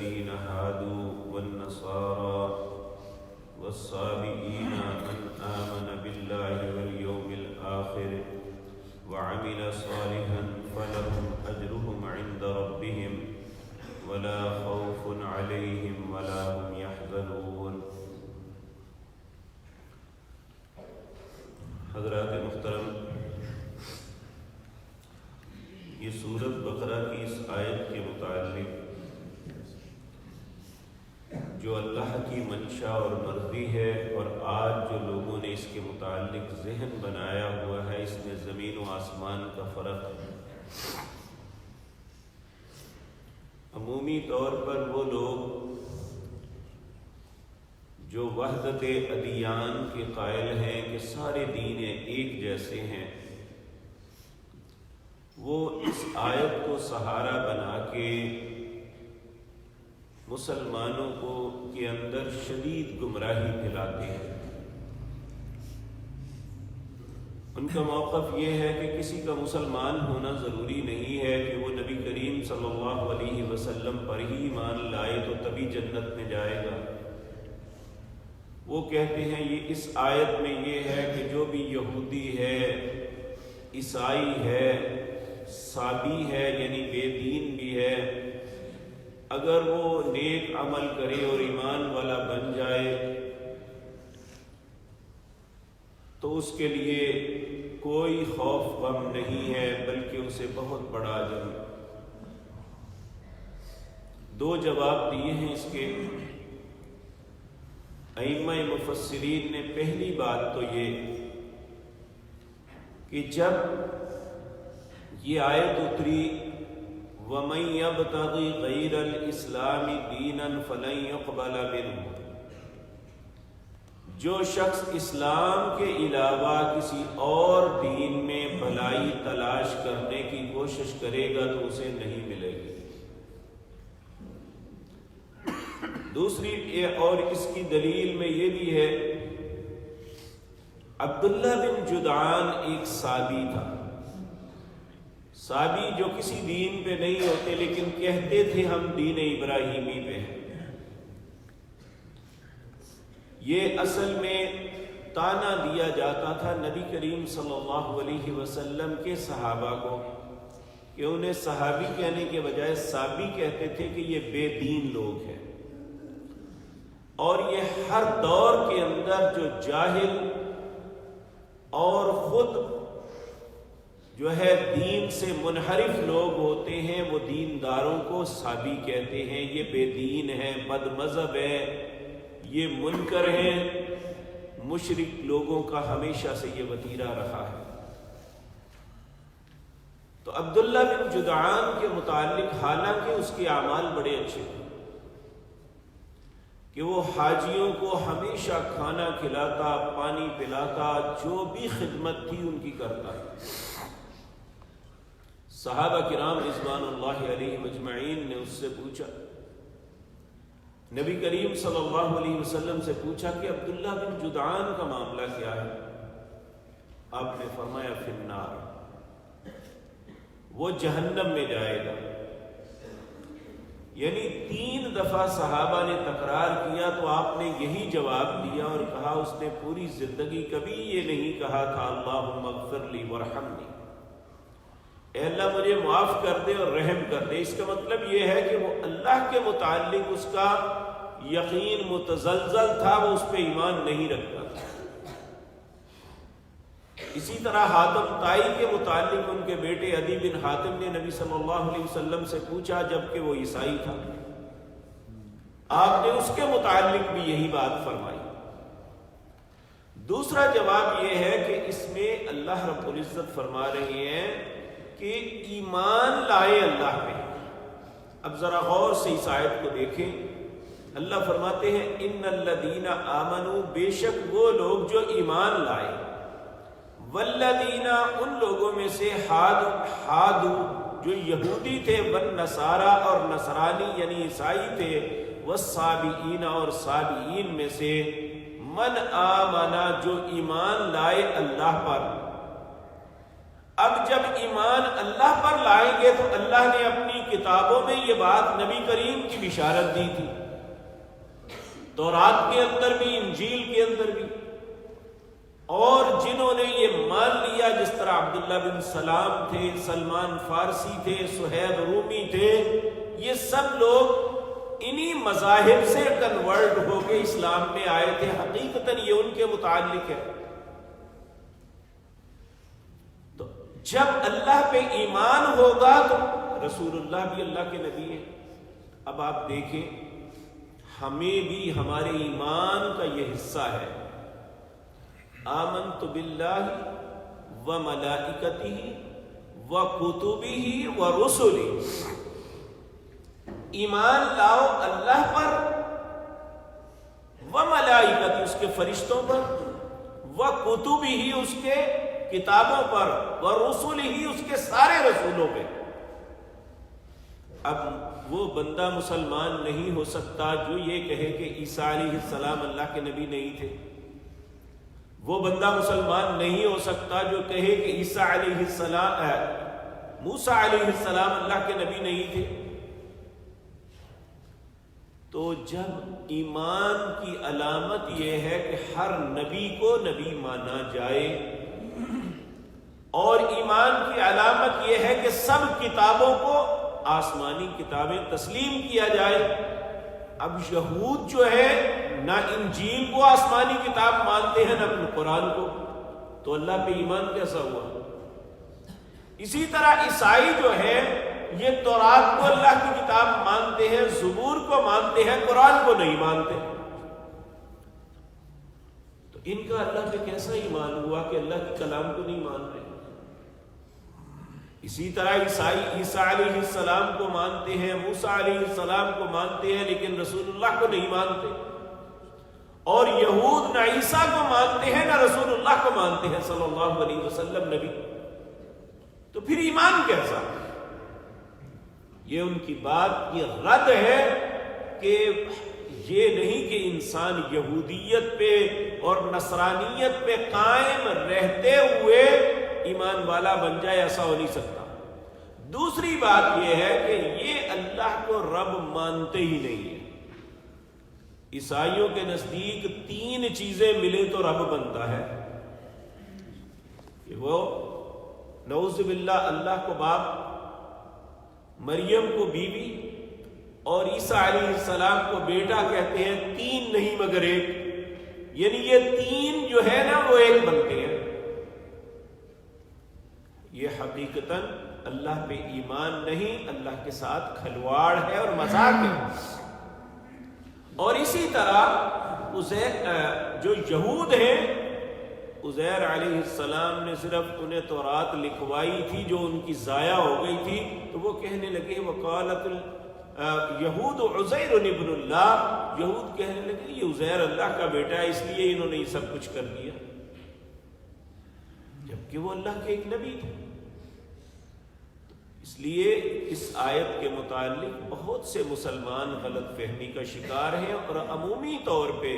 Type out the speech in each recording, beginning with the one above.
الذين هادوا والنصارى والصابئين من آمن بالله واليوم الآخر وعمل صالحا فلهم أجرهم عند ربهم ولا خوف عليهم ولا هم يحزنون۔ حضرات محترم، یہ سورۃ بقرہ کی اس آیت کے متعلق جو اللہ کی منشا اور مرضی ہے اور آج جو لوگوں نے اس کے متعلق ذہن بنایا ہوا ہے، اس میں زمین و آسمان کا فرق ہے۔ عمومی طور پر وہ لوگ جو وحدت ادیان کے قائل ہیں کہ سارے دین ایک جیسے ہیں، وہ اس آیت کو سہارا بنا کے مسلمانوں کو کے اندر شدید گمراہی پھیلاتے ہیں۔ ان کا موقف یہ ہے کہ کسی کا مسلمان ہونا ضروری نہیں ہے کہ وہ نبی کریم صلی اللہ علیہ وسلم پر ہی ایمان لائے تو تبھی جنت میں جائے گا۔ وہ کہتے ہیں یہ اس آیت میں یہ ہے کہ جو بھی یہودی ہے، عیسائی ہے، صابی ہے یعنی بے دین بھی ہے، اگر وہ نیک عمل کرے اور ایمان والا بن جائے تو اس کے لیے کوئی خوف غم نہیں ہے، بلکہ اسے بہت بڑا اجر۔ دو جواب دیے ہیں اس کے ائمہ مفسرین نے۔ پہلی بات تو یہ کہ جب یہ آیت اتری وَمَن يَبْتَغِ غَيْرَ الْإِسْلَامِ دِينًا فَلَن يُقْبَلَ مِنْهُ، جو شخص اسلام کے علاوہ کسی اور دین میں بھلائی تلاش کرنے کی کوشش کرے گا تو اسے نہیں ملے گی۔ دوسری اور اس کی دلیل میں یہ بھی ہے، عبداللہ بن جدعان ایک صابی تھا، صابی جو کسی دین پہ نہیں ہوتے لیکن کہتے تھے ہم دین ابراہیمی پہ ہیں۔ یہ اصل میں طعنہ دیا جاتا تھا نبی کریم صلی اللہ علیہ وسلم کے صحابہ کو کہ انہیں صحابی کہنے کے بجائے صابی کہتے تھے کہ یہ بے دین لوگ ہیں۔ اور یہ ہر دور کے اندر جو جاہل اور خود جو ہے دین سے منحرف لوگ ہوتے ہیں وہ دینداروں کو صابی کہتے ہیں، یہ بے دین ہے، بد مذہب ہے، یہ منکر ہیں۔ مشرک لوگوں کا ہمیشہ سے یہ وتیرہ رہا ہے۔ تو عبداللہ بن جدعان کے متعلق حالانکہ اس کے اعمال بڑے اچھے تھے کہ وہ حاجیوں کو ہمیشہ کھانا کھلاتا، پانی پلاتا، جو بھی خدمت تھی ان کی کرتا ہے۔ صحابہ کرام رضوان اللہ علیہ مجمعین نے اس سے پوچھا، نبی کریم صلی اللہ علیہ وسلم سے پوچھا کہ عبداللہ بن جدعان کا معاملہ کیا ہے؟ آپ نے فرمایا فی النار، وہ جہنم میں جائے گا۔ یعنی 3 دفعہ صحابہ نے تکرار کیا تو آپ نے یہی جواب دیا اور کہا، اس نے پوری زندگی کبھی یہ نہیں کہا تھا اللہم اغفر لی ورحمنی، اے اللہ مجھے معاف کر دے اور رحم کر دے۔ اس کا مطلب یہ ہے کہ وہ اللہ کے متعلق اس کا یقین متزلزل تھا، وہ اس پہ ایمان نہیں رکھتا تھا۔ اسی طرح حاتم طائی کے متعلق ان کے بیٹے عدی بن حاتم نے نبی صلی اللہ علیہ وسلم سے پوچھا جبکہ وہ عیسائی تھا، آپ نے اس کے متعلق بھی یہی بات فرمائی۔ دوسرا جواب یہ ہے کہ اس میں اللہ رب العزت فرما رہے ہیں کہ ایمان لائے اللہ پہ۔ اب ذرا غور سے اس آیت کو دیکھیں، اللہ فرماتے ہیں ان الذین آمنوا، بے شک وہ لوگ جو ایمان لائے، والذین ان لوگوں میں سے ہادو جو یہودی تھے، والنصارى اور نصرانی یعنی عیسائی تھے، والصابئین اور صابئین میں سے من آمنا جو ایمان لائے اللہ پر۔ اب جب ایمان اللہ پر لائیں گے تو اللہ نے اپنی کتابوں میں یہ بات نبی کریم کی بشارت دی تھی، تورات کے اندر بھی، انجیل کے اندر بھی۔ اور جنہوں نے یہ مان لیا، جس طرح عبداللہ بن سلام تھے، سلمان فارسی تھے، سہیب رومی تھے، یہ سب لوگ انہی مذاہب سے کنورٹ ہو کے اسلام میں آئے تھے، حقیقتاً یہ ان کے متعلق ہے۔ تو جب اللہ پہ ایمان ہوگا تو رسول اللہ بھی اللہ کے نبی ہیں۔ اب آپ دیکھیں، ہمیں بھی ہمارے ایمان کا یہ حصہ ہے، آمنت باللہ و ملائکتہ و کتبہ و رسلہ، ایمان لاؤ اللہ پر، و ملائکتہ اس کے فرشتوں پر، و کتبہ اس کے کتابوں پر، و رسلہ اس کے سارے رسولوں پہ۔ اب وہ بندہ مسلمان نہیں ہو سکتا جو یہ کہے کہ عیسیٰ علیہ السلام اللہ کے نبی نہیں تھے۔ وہ بندہ مسلمان نہیں ہو سکتا جو کہے کہ عیسیٰ علیہ السلام، موسیٰ علیہ السلام اللہ کے نبی نہیں تھے۔ تو جب ایمان کی علامت یہ ہے کہ ہر نبی کو نبی مانا جائے، اور ایمان کی علامت یہ ہے کہ سب کتابوں کو آسمانی کتابیں تسلیم کیا جائے۔ اب یہود جو ہے نہ انجیل کو آسمانی کتاب مانتے ہیں نہ قرآن کو، تو اللہ پہ ایمان کیسا ہوا؟ اسی طرح عیسائی جو ہے یہ تورات کو اللہ کی کتاب مانتے ہیں، زبور کو مانتے ہیں، قرآن کو نہیں مانتے، تو ان کا اللہ پہ کیسا ایمان ہوا کہ اللہ کے کلام کو نہیں مان رہے؟ اسی طرح عیسائی عیسیٰ علیہ السلام کو مانتے ہیں، موسیٰ علیہ السلام کو مانتے ہیں، لیکن رسول اللہ کو نہیں مانتے، اور یہود نہ عیسیٰ کو مانتے ہیں نہ رسول اللہ کو مانتے ہیں صلی اللہ علیہ وسلم نبی۔ تو پھر ایمان کیسا؟ یہ ان کی بات کی رد ہے کہ یہ نہیں کہ انسان یہودیت پہ اور نصرانیت پہ قائم رہتے ہوئے ایمان والا بن جائے، ایسا ہو نہیں سکتا۔ دوسری بات یہ ہے کہ یہ اللہ کو رب مانتے ہی نہیں ہیں۔ عیسائیوں کے نزدیک 3 چیزیں ملے تو رب بنتا ہے، کہ وہ نعوذ باللہ اللہ کو باپ، مریم کو بیوی اور عیسیٰ علیہ السلام کو بیٹا کہتے ہیں، 3 نہیں مگر 1، یعنی یہ 3 جو ہے نا وہ 1 بنتے ہیں۔ یہ حقیقتاً اللہ پہ ایمان نہیں، اللہ کے ساتھ کھلواڑ ہے اور مذاق ہے۔ اور اسی طرح جو یہود ہیں، عزیر علیہ السلام نے صرف انہیں تورات لکھوائی تھی جو ان کی ضائع ہو گئی تھی، تو وہ کہنے لگے وقالت یہود عزیر ابن اللہ، یہود کہنے لگے یہ عزیر اللہ کا بیٹا ہے، اس لیے انہوں نے یہ سب کچھ کر دیا، جبکہ وہ اللہ کے ایک نبی تھے۔ اس لیے اس آیت کے متعلق بہت سے مسلمان غلط فہمی کا شکار ہیں، اور عمومی طور پہ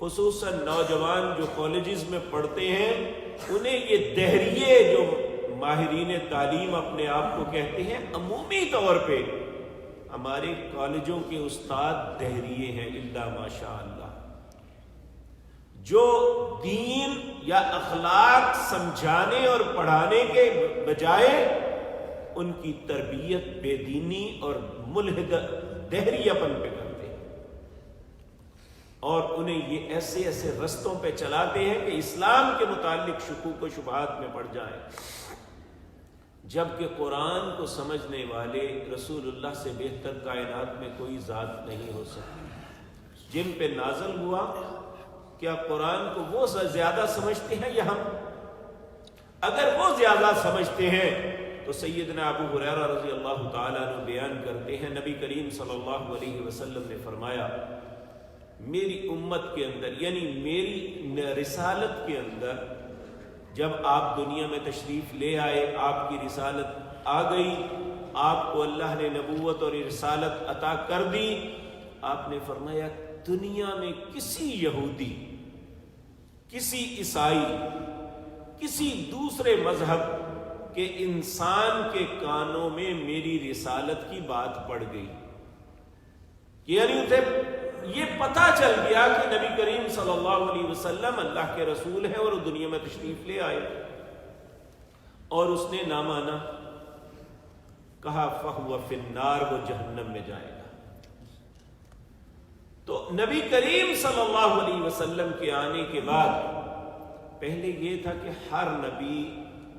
خصوصاً نوجوان جو کالجز میں پڑھتے ہیں، انہیں یہ دہریے جو ماہرین تعلیم اپنے آپ کو کہتے ہیں، عمومی طور پہ ہمارے کالجوں کے استاد دہریے ہیں الا ماشاء اللہ، جو دین یا اخلاق سمجھانے اور پڑھانے کے بجائے ان کی تربیت بے دینی اور ملحد دہریہ پن پہ کرتے ہیں، اور انہیں یہ ایسے ایسے رستوں پہ چلاتے ہیں کہ اسلام کے متعلق شکوک و شبہات میں پڑ جائیں، جبکہ قرآن کو سمجھنے والے رسول اللہ سے بہتر کائنات میں کوئی ذات نہیں ہو سکتی۔ جن پہ نازل ہوا، کیا قرآن کو وہ زیادہ سمجھتے ہیں یا ہم؟ اگر وہ زیادہ سمجھتے ہیں تو سیدنا ابو ہریرہ رضی اللہ تعالیٰ عنہ بیان کرتے ہیں، نبی کریم صلی اللہ علیہ وسلم نے فرمایا، میری امت کے اندر، یعنی میری رسالت کے اندر، جب آپ دنیا میں تشریف لے آئے، آپ کی رسالت آ گئی، آپ کو اللہ نے نبوت اور رسالت عطا کر دی، آپ نے فرمایا دنیا میں کسی یہودی، کسی عیسائی، کسی دوسرے مذہب کہ انسان کے کانوں میں میری رسالت کی بات پڑ گئی، یعنی اسے یہ پتہ چل گیا کہ نبی کریم صلی اللہ علیہ وسلم اللہ کے رسول ہیں اور وہ دنیا میں تشریف لے آئے، اور اس نے نہ مانا، کہا فَهُوَ فِي النَّارِ، وہ جہنم میں جائے گا۔ تو نبی کریم صلی اللہ علیہ وسلم کے آنے کے بعد پہلے یہ تھا کہ ہر نبی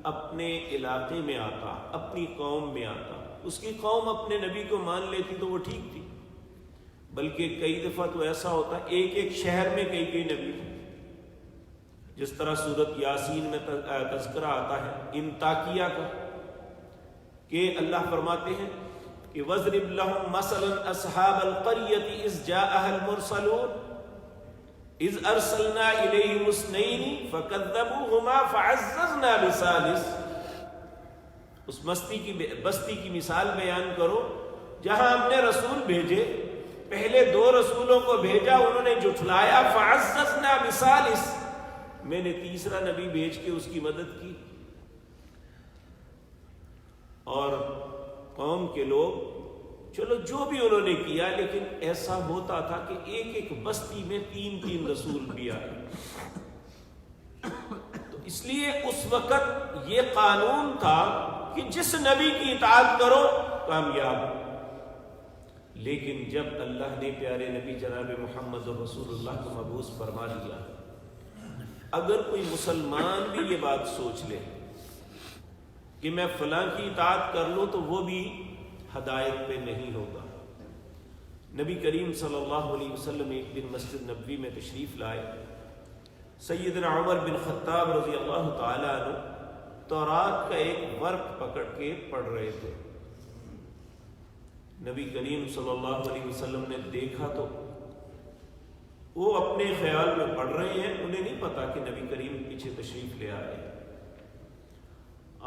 اپنے علاقے میں آتا، اپنی قوم میں آتا، اس کی قوم اپنے نبی کو مان لیتی تو وہ ٹھیک تھی، بلکہ کئی دفعہ تو ایسا ہوتا ایک ایک شہر میں کئی کئی نبی تھے، جس طرح سورۃ یاسین میں تذکرہ آتا ہے انطاکیہ کا، کہ اللہ فرماتے ہیں کہ وَاضْرِبْ لَهُمْ مَثَلًا أَصْحَابَ الْقَرْيَةِ إِذْ جَاءَهَا الْمُرْسَلُونَ إِذْ أَرْسَلْنَا إِلَيْهِمُ اثْنَيْنِ فَكَذَّبُوهُمَا فَعَزَّزْنَا بِثَالِثٍ۔ اس بستی کی مثال بیان کرو جہاں ہم نے رسول بھیجے، پہلے 2 رسولوں کو بھیجا، انہوں نے جھٹلایا، فَعَزَّزْنَا بِثَالِثٍ، میں نے تیسرا نبی بھیج کے اس کی مدد کی۔ اور قوم کے لوگ چلو جو بھی انہوں نے کیا، لیکن ایسا ہوتا تھا کہ ایک ایک بستی میں 3 رسول بھی آئے، تو اس لیے اس وقت یہ قانون تھا کہ جس نبی کی اطاعت کرو کامیاب۔ لیکن جب اللہ نے پیارے نبی جناب محمد رسول اللہ کو مبعوث فرما دیا، اگر کوئی مسلمان بھی یہ بات سوچ لے کہ میں فلاں کی اطاعت کر لوں تو وہ بھی ہدایت پہ نہیں ہوگا۔ نبی کریم صلی اللہ علیہ وسلم ایک دن مسجد نبوی میں تشریف لائے، سیدنا عمر بن خطاب رضی اللہ تعالی عنہ تورات کا ایک ورق پکڑ کے پڑھ رہے تھے۔ نبی کریم صلی اللہ علیہ وسلم نے دیکھا تو وہ اپنے خیال میں پڑھ رہے ہیں، انہیں نہیں پتا کہ نبی کریم پیچھے تشریف لے آئے۔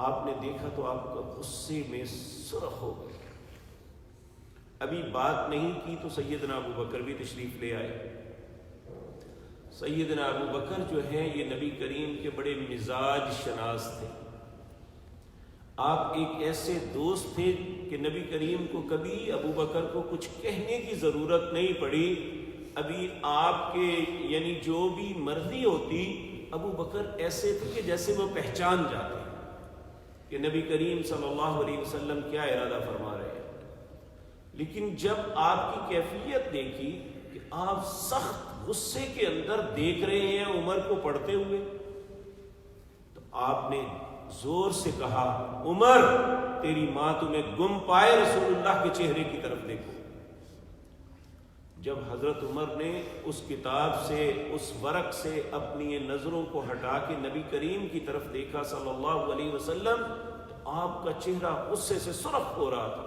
آپ نے دیکھا تو آپ کا غصے میں سرخ ہو گئے، ابھی بات نہیں کی تو سیدنا ابو بکر بھی تشریف لے آئے۔ سیدنا ابو بکر جو ہیں یہ نبی کریم کے بڑے مزاج شناس تھے، آپ ایک ایسے دوست تھے کہ نبی کریم کو کبھی ابو بکر کو کچھ کہنے کی ضرورت نہیں پڑی، ابھی آپ کے یعنی جو بھی مرضی ہوتی ابو بکر ایسے تھے کہ جیسے وہ پہچان جاتے کہ نبی کریم صلی اللہ علیہ وسلم کیا ارادہ فرما رہے ہیں۔ لیکن جب آپ کی کیفیت دیکھی کہ آپ سخت غصے کے اندر دیکھ رہے ہیں عمر کو پڑھتے ہوئے، تو آپ نے زور سے کہا عمر تیری ماں تمہیں گم پائے، رسول اللہ کے چہرے کی طرف دیکھو۔ جب حضرت عمر نے اس کتاب سے اس ورق سے اپنی نظروں کو ہٹا کے نبی کریم کی طرف دیکھا صلی اللہ علیہ وسلم، تو آپ کا چہرہ غصے سے سرخ ہو رہا تھا۔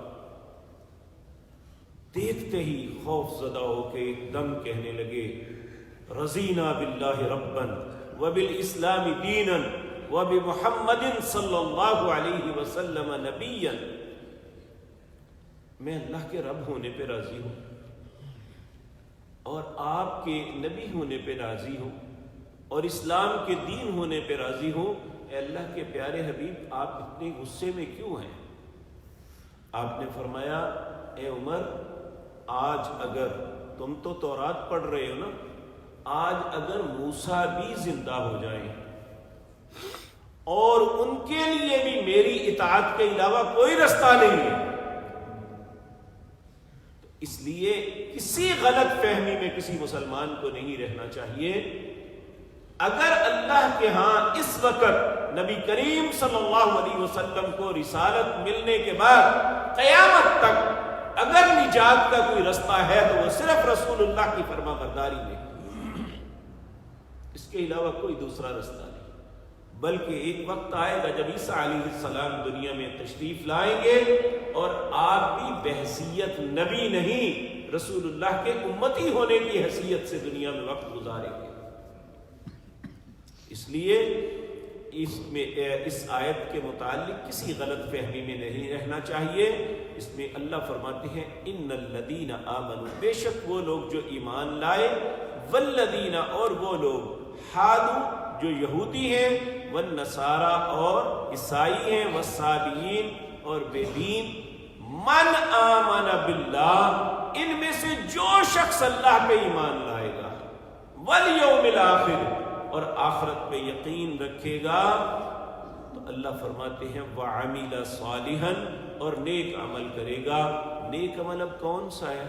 دیکھتے ہی خوف زدہ ہو کے ایک دم کہنے لگے رضینا باللہ ربا وبالاسلام دینا وبمحمد صلی اللہ علیہ وسلم نبیا، میں اللہ کے رب ہونے پہ راضی ہوں اور آپ کے نبی ہونے پہ راضی ہوں اور اسلام کے دین ہونے پہ راضی ہوں۔ اے اللہ کے پیارے حبیب آپ اتنے غصے میں کیوں ہیں؟ آپ نے فرمایا اے عمر آج اگر تم تو تورات پڑھ رہے ہو نا، آج اگر موسیٰ بھی زندہ ہو جائیں اور ان کے لیے بھی میری اطاعت کے علاوہ کوئی رستہ نہیں ہے، اس لیے کسی غلط فہمی میں کسی مسلمان کو نہیں رہنا چاہیے۔ اگر اللہ کے ہاں اس وقت نبی کریم صلی اللہ علیہ وسلم کو رسالت ملنے کے بعد قیامت تک اگر نجات کا کوئی رستہ ہے تو وہ صرف رسول اللہ کی فرما برداری میں، اس کے علاوہ کوئی دوسرا رستہ نہیں۔ بلکہ ایک وقت آئے گا جب عیسیٰ علیہ السلام دنیا میں تشریف لائیں گے اور آپ بھی بحیثیت نبی نہیں رسول اللہ کے امتی ہونے کی حیثیت سے دنیا میں وقت گزاریں گے۔ اس لیے اس آیت کے متعلق کسی غلط فہمی میں نہیں رہنا چاہیے۔ اس میں اللہ فرماتے ہیں ان الذین آمنوا، بے شک وہ لوگ جو ایمان لائے، والذین اور وہ لوگ، ہادو جو یہودی ہیں، والنصارى اور عیسائی ہیں، والصابئین اور بے دین، من آمن باللہ، ان میں سے جو شخص اللہ پہ ایمان لائے گا، والیوم الآخر، اور آخرت پہ یقین رکھے گا، تو اللہ فرماتے ہیں وعمل صالحا، اور نیک عمل کرے گا۔ نیک عمل اب کون سا ہے؟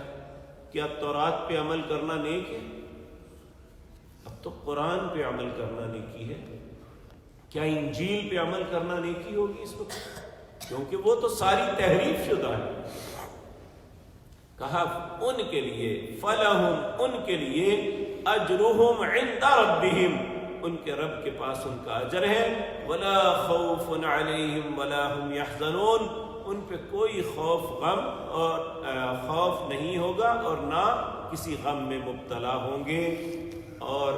کیا تورات پہ عمل کرنا نیک ہے؟ اب تو قرآن پہ عمل کرنا نیکی ہے۔ کیا انجیل پہ عمل کرنا نیکی ہوگی اس وقت؟ کیونکہ وہ تو ساری تحریف شدہ ہے۔ کہا ان کے لیے فلہم، ان کے لیے اجرہم عند ربہم، ان کے رب کے پاس ان کا اجر ہے، ولا خوف علیہم ولا ہم یحزنون، ان پہ کوئی خوف غم اور خوف نہیں ہوگا اور نہ کسی غم میں مبتلا ہوں گے۔ اور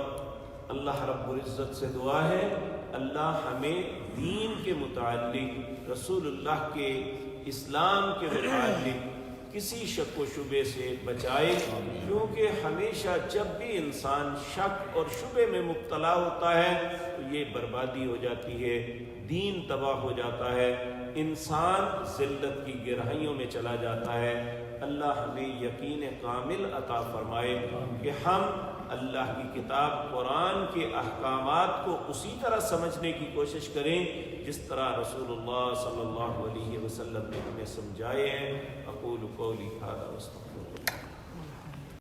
اللہ رب العزت سے دعا ہے اللہ ہمیں دین کے متعلق، رسول اللہ کے اسلام کے متعلق کسی شک و شبے سے بچائے، کیونکہ ہمیشہ جب بھی انسان شک اور شبے میں مبتلا ہوتا ہے تو یہ بربادی ہو جاتی ہے، دین تباہ ہو جاتا ہے، انسان ذلت کی گہرائیوں میں چلا جاتا ہے۔ اللہ ہمیں یقین کامل عطا فرمائے کہ ہم اللہ کی کتاب قرآن کے احکامات کو اسی طرح سمجھنے کی کوشش کریں جس طرح رسول اللہ صلی اللہ علیہ وسلم نے ہمیں سمجھائے ہیں۔ اقول قولی ھذا واستغفر